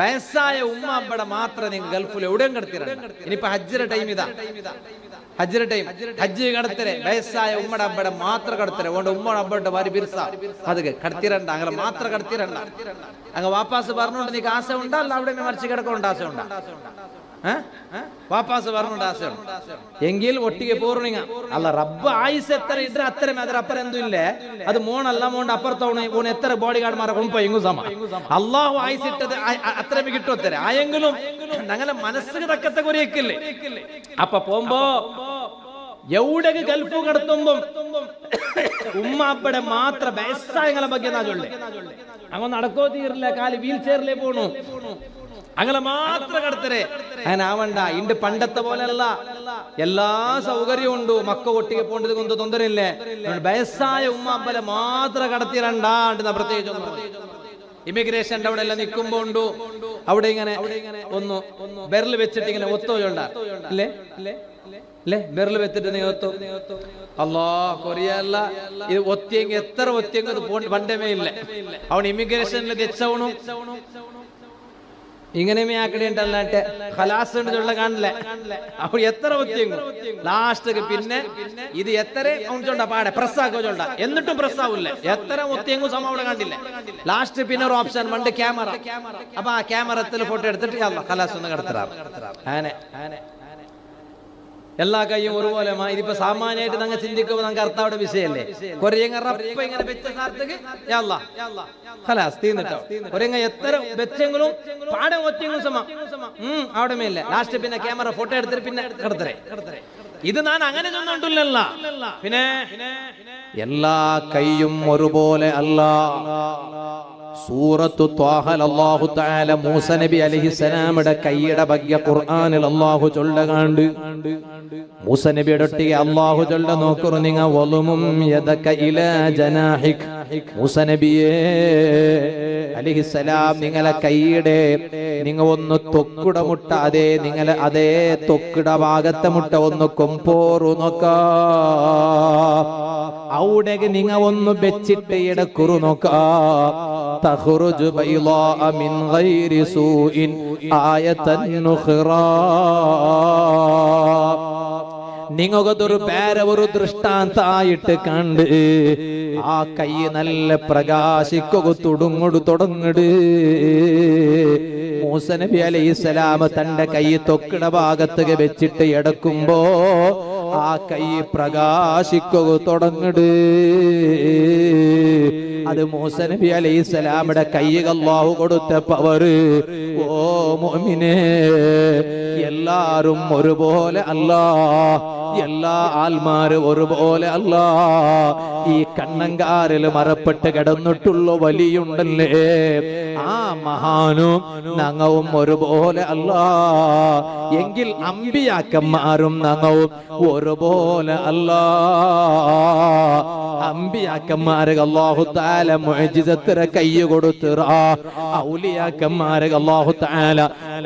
വയസ്സായ ഉമ്മ അബ്ബടെ മാത്രം നിങ്ങൾ ഗൾഫിൽ എവിടെയും കിടത്തിരണ്ട. ഇനിയിപ്പോ ഹജ്ജിന്റെ ടൈം ഇതാ, ഹജ്ജിന്റെ ടൈം, ഹജ്ജ് കടത്തരെ വയസ്സായ ഉമ്മടെ അബ്ബടെ മാത്രം കടത്തരെ. അതുകൊണ്ട് ഉമ്മ അബ്ബയുടെ ഭാര്യ ബിർസ അത് കടത്തിരണ്ട, അങ്ങനെ മാത്രം കടത്തിരണ്ട. അങ്ങ് വാപ്പാസ് പറഞ്ഞോണ്ട് നീക്ക് ആശ ഉണ്ടാ, അല്ല അവിടെ മറിച്ച് കിടക്കൊണ്ട് ആശ ഉണ്ടാ? വാപ്പാസ് പറഞ്ഞോണ്ട് ആശയുണ്ട് എങ്കിൽ ഒട്ടിಗೆ പൂർണിങ്ങ അല്ല റബ്ബ് ആയുസ് എത്ര ഇದ್ರೆ അത്രയും ಅದರ ಅಪ್ಪರ ಎಂದೂ ಇಲ್ಲೇ ಅದು ಮೋಣಲ್ಲ ಮೋಂಡ ಅಪ್ಪರ್ತವನು ಇವನು ಎತ್ತರ ಬಾಡಿ ಗಾರ್ಡ್ ಮಾರ ಕೊಂಪ ಹಿಂಗು ಸಮ അല്ലാഹു ആയുസ് ഇട്ടത് അത്രയും കിട്ടുത്തരെ ആയെങ്കിലും ഞങ്ങളെ മനസ്സിന് തക്കത്ത കുറിയക്കില്ലേ. അപ്പൊ പോകുമ്പോ എവിടെയൊക്കെ ഗൾഫ് കടത്തുമ്പോ ഉമ്മ അപ്പടെ മാത്ര വയസ്സായങ്ങളെ ಬಗ್ಗೆ ನಾ ചൊല്ലേ അങ്ങ് നടക്കോ തീരില്ല, കാല് വീൽ ചെയറിലേ പോണു, അങ്ങനെ മാത്രം കടത്തരെ. അങ്ങനെ ആവണ്ട. ഇണ്ട് പണ്ടത്തെ പോലെയല്ല, എല്ലാ സൗകര്യവും ഉണ്ട്, മക്ക ഒട്ടിಗೆ പോണ്ടത് കൊണ്ട് തൊന്തരയില്ലേ. വയസ്സായ ഉമ്മ അപ്പലെ മാത്രം കടത്തിരണ്ടാണ്ട് പ്രത്യേകിച്ചൊന്നും. ഇമിഗ്രേഷന്റെ അവിടെ എല്ലാം നിൽക്കുമ്പോ ഉണ്ടു, അവിടെ ഇങ്ങനെ ഒന്ന് ബെരല് വെച്ചിട്ട് ഇങ്ങനെ ഒത്തോണ്ട അല്ലേ അല്ലേ, ബെരല് വെച്ചിട്ട് നീ ഒത്തു. അല്ലാ കൊറിയല്ല ഇത് ഒത്തിയെങ്കിൽ എത്ര ഒത്തിയെങ്കിൽ അത് പണ്ടമേ ഇല്ല. അവൻ ഇമിഗ്രേഷനിൽ തെച്ചവണു ഇങ്ങനെ ആക്കണേണ്ടല്ലാട്ടെ ഖലാസ് ഉള്ള കാണില്ലേ. അവൾ എത്ര ഒത്തിയെങ്കിലും ലാസ്റ്റ് പിന്നെ ഇത് എത്ര ചൊണ്ട പാടെ പ്രസ്സാക്കോ ചൊണ്ട, എന്നിട്ടും പ്രസ്സാവില്ല. എത്ര ഒത്തിയെങ്കും സമയം അവിടെ കണ്ടില്ല. ലാസ്റ്റ് പിന്നെ ഒരു ഓപ്ഷൻ പണ്ട് ക്യാമറ. അപ്പൊ ആ ക്യാമറത്തിൽ ഫോട്ടോ എടുത്തിട്ട് ഖലാസ് ഒന്ന് കിടത്തരാറ്. ആനെ എല്ലാ കൈയും ഒരുപോലെ. ഇതിപ്പോ സാമാന്യമായിട്ട് ഞങ്ങൾ ചിന്തിക്കുമ്പോ ഞങ്ങൾക്ക് അർത്ഥയുടെ വിഷയല്ലേ. കൊറിയങ്ങ റപ്പ ഇങ്ങനെ വെച്ച സാർത്തേക്ക് ഖലാസ് തീർന്നിട്ടോ. കൊറിയങ്ങ എത്ര വെച്ചെങ്കിലും പാടെ ഒറ്റെങ്കിലും സമ അവിടെ മേല്ല. ലാസ്റ്റ് പിന്നെ ക്യാമറ ഫോട്ടോ എടുത്തിട്ട് പിന്നെ കിടത്തരേ. ഇത് ഞാൻ അങ്ങനെ ഒന്നുണ്ടല്ല. പിന്നെ എല്ലാ കൈയും ഒരുപോലെ അല്ല. സൂറത്തു ത്വാഹൽ അല്ലാഹു തആല മൂസ നബി അലൈഹിസ്സലാമിന്റെ കൈയുടെ ಬಗ್ಗೆ ഖുർആനിൽ അല്ലാഹു ചൊല്ലകാണ്ട്. മൂസ നബിയുടെ ഒട്ടിಗೆ അല്ലാഹു ചൊല്ല നോക്കറു നിങ്ങ വലുമും യദക ഇലാ ജനാഹിക്. മൂസ നബിയേ അലൈഹിസ്സലാം നിങ്ങളെ കൈയുടെ നിങ്ങ ഒന്ന് തൊക്കുട മുട്ട, അതേ നിങ്ങളെ അതേ തൊക്കുട ഭാഗത്തെ മുട്ട ഒന്ന് കൊമ്പോറു നോക്ക. അവിടെ നിങ്ങ ഒന്ന് വെച്ചിട്ട് ഇടക്കുറു നോക്ക. തഖ്റുജു ബൈളാഅ മിൻ ഗൈരി സൂഇൻ ആയതൻ നുഖ്റാ. നിങ്ങൾക്കൊരു പേരെ ഒരു ദൃഷ്ടാന്തായിട്ട് കണ്ട് ആ കൈ നല്ല പ്രകാശിക്കുക തുടങ്ങട്. മൂസ നബി അലൈഹിസ്സലാം തന്റെ കൈ തൊക്കിട ഭാഗത്ത് വെച്ചിട്ട് എടുക്കുമ്പോ ആ കൈ പ്രകാശിക്കുക തുടങ്ങട്. അത് മൂസ നബി അലൈഹിസ്സലാമിന്റെ കൈയ്ക്ക് അല്ലാഹു കൊടുത്ത പവർ. ഓ മുഅ്മിനേ, എല്ലാരും ഒരുപോലെ അല്ല, എല്ലാ ആൽമാരും ഒരുപോലെ അല്ല. ഈ കണ്ണങ്കാരിൽ മറപ്പെട്ട് കിടന്നിട്ടുള്ള വലിയുണ്ടല്ലേ, ആ മഹാനും ഞങ്ങളും ഒരുപോലെ അല്ല. എങ്കിൽ അമ്പിയാക്കന്മാരും ഞങ്ങളും ഒരുപോലെ അല്ല. അമ്പിയാക്കന്മാരെ അല്ലാഹു തആല മുഅ്ജിസത്തിനെ കൈ കൊടുത്തിറ, ഔലിയാക്കന്മാരെ അല്ലാഹു തആല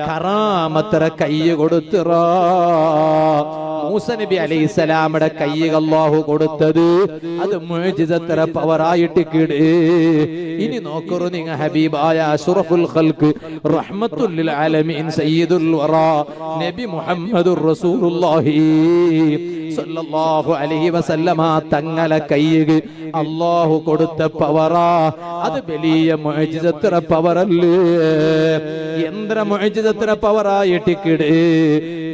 കറാമത്തിനെ കൈ കൊടുത്തിറ. മൂസ നബി അലൈഹിസ്സലാമിന്റെ കൈ അല്ലാഹു കൊടുത്തത് അത് മുഅ്ജിസത്തിനെ പവറായിട്ട് കിട്. ഇനി നോക്കറു നിങ്ങ ഹബീബായ അഷ്റഫുൽ ഖൽഖ് റഹ്മത്തുൽ ലിൽ ആലമീൻ സയ്യിദുൽ വറാ നബി മുഹമ്മദുർ റസൂലുള്ളാഹി സല്ലല്ലാഹു അലൈഹി വസല്ലമ തങ്ങളെ കൈയ്ക്ക് അല്ലാഹു കൊടുത്ത പവറാ. അത് വലിയ മുഅ്ജിസത്തിനെ പവറല്ലേ, യന്ത്ര മുഅ്ജിസത്തിനെ പവറായിട്ട് കിട്.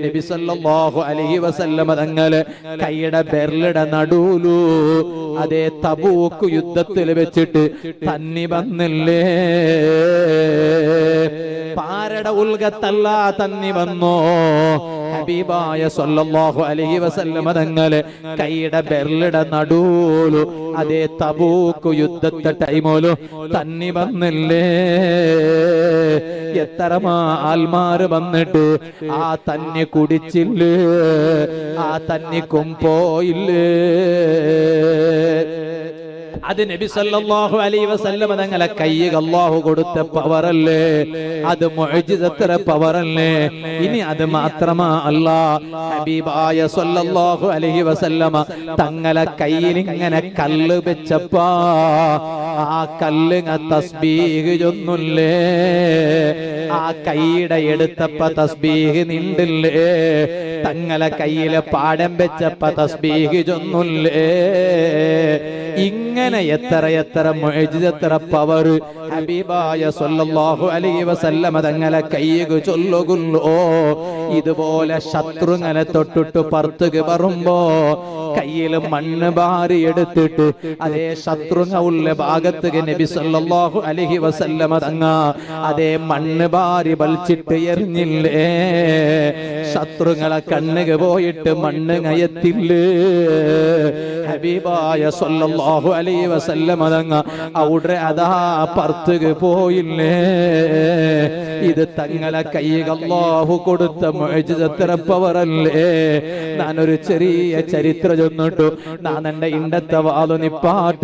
നബി സല്ലല്ലാഹു അലൈഹി വസല്ലമ തങ്ങളെ കൈയുടെ ബെർലിടെ നടുലു അതേ തബൂക്ക് യുദ്ധത്തിൽ വെച്ചിട്ട് തന്നി വന്നില്ലേ. പാരട ഉൽഗത്തല്ല തന്നി വന്നോ. ഹബീബായ സല്ലല്ലാഹു അലൈഹി വസല്ലമ തങ്ങളെ കൈയുടെ ബെർലിടെ നടുലു അതേ തബൂക്ക് യുദ്ധത്തെ ടൈമോലു തന്നി വന്നില്ലേ. എത്രമാ ആൽമാര് വന്നിട്ട് ആ തന്നി കുടിച്ചില്ലേ, ആ തന്നി കൊമ്പോയില്ലേ. അത് നബി സല്ലല്ലാഹു അലൈഹി വസല്ലം തങ്ങളെ കയ്യിൽ അല്ലാഹു കൊടുത്ത പവറല്ലേ, അത് മുഅ്ജിസത്ര പവറല്ലേ. ഇനി അത് മാത്രമാ അല്ല, ഹബീബായ സല്ലല്ലാഹു അലൈഹി വസല്ലമ തങ്ങളെ കയ്യിൽ ഇങ്ങനെ കല്ല് വെച്ചപ്പാ ആ കല്ല് തസ്ബീഹ് ചൊന്നുല്ലേ, ആ കൈയുടെ എടുത്തപ്പ തസ്ബീഹ് നിണ്ടില്ലേ, തങ്ങളെ കയ്യിലെ പാടം വെച്ചപ്പ തസ്ബീഹ് ചൊന്നുല്ലേ. ഇങ്ങനെ എത്ര മുഅ്ജിസത്ര പവർ ഹബീബായ സല്ലല്ലാഹു അലൈഹി വസല്ലമ തങ്ങളെ കയ്യ് ചൊല്ലുകുല്ലോ. ഇതുപോലെ ശത്രുങ്ങളെ തൊട്ടിട്ട് പുറത്തുക വരുമ്പോ കയ്യിൽ മണ്ണ് ഭാരി എടുത്തിട്ട് അതേ ശത്രുങ്ങ ഉള്ള ഭാഗത്ത് നബി സല്ലല്ലാഹു അലൈഹി വസല്ലമ തങ്ങ അതേ മണ്ണ് ഭാരി വലിച്ചിട്ട് എറിഞ്ഞില്ലേ, ശത്രുങ്ങളെ കണ്ണുക പോയിട്ട് മണ്ണ് കയത്തില്ലേ. ഹബീബായ സല്ലല്ലാഹു അലൈഹി വസല്ലമ തങ്ങ അവിടെ അതാ പുറത്തുക പോയില്ലേ. ഇത് തങ്ങളെ കയ്യിൽ അല്ലാഹു കൊടുത്ത മുഅ്ജിസത്ര പവറല്ലേ. ഞാനൊരു ചെറിയ ചരിത്രം ചൊന്നിട്ടു ഞാൻ എന്റെ ഇണ്ടത്തെ വാതു നിപ്പാട്ട.